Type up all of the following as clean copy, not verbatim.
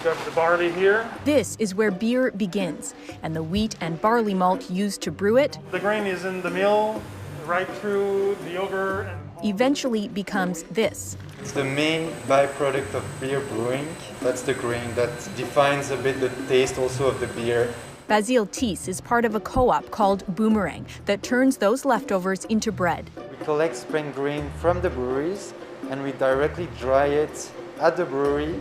got the barley here. This is where beer begins, and the wheat and barley malt used to brew it The grain is in the mill, right through the yogurt. eventually becomes this. It's the main byproduct of beer brewing. That's the grain that defines a bit the taste also of the beer. Basile Tis is part of a co-op called Boomerang that turns those leftovers into bread. We collect spent grain from the breweries and we directly dry it at the brewery,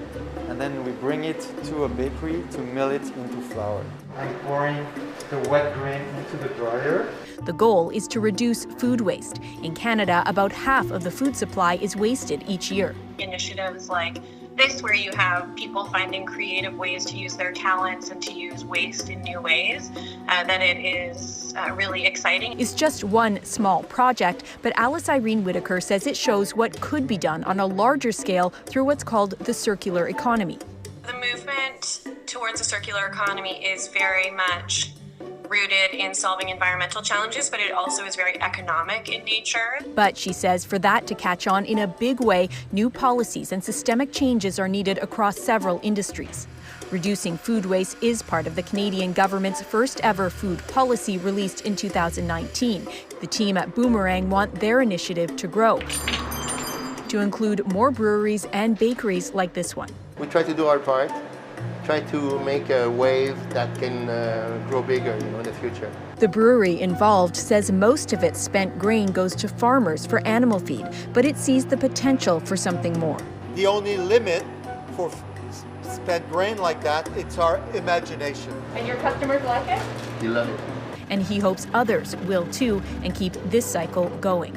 and then we bring it to a bakery to mill it into flour. I'm pouring the wet grain into the dryer. The goal is to reduce food waste. In Canada, about half of the food supply is wasted each year. Initiatives like this, where you have people finding creative ways to use their talents and to use waste in new ways, then it is really exciting. It's just one small project, but Alice Irene Whitaker says it shows what could be done on a larger scale through what's called the circular economy. The movement towards a circular economy is very much rooted in solving environmental challenges, but it also is very economic in nature. But she says for that to catch on in a big way, new policies and systemic changes are needed across several industries. Reducing food waste is part of the Canadian government's first ever food policy released in 2019. The team at Boomerang want their initiative to grow, to include more breweries and bakeries like this one. We try to do our part, try to make a wave that can grow bigger, in the future. The brewery involved says most of its spent grain goes to farmers for animal feed, but it sees the potential for something more. The only limit for spent grain like that, it's our imagination. And your customers like it? You love it. And he hopes others will too and keep this cycle going.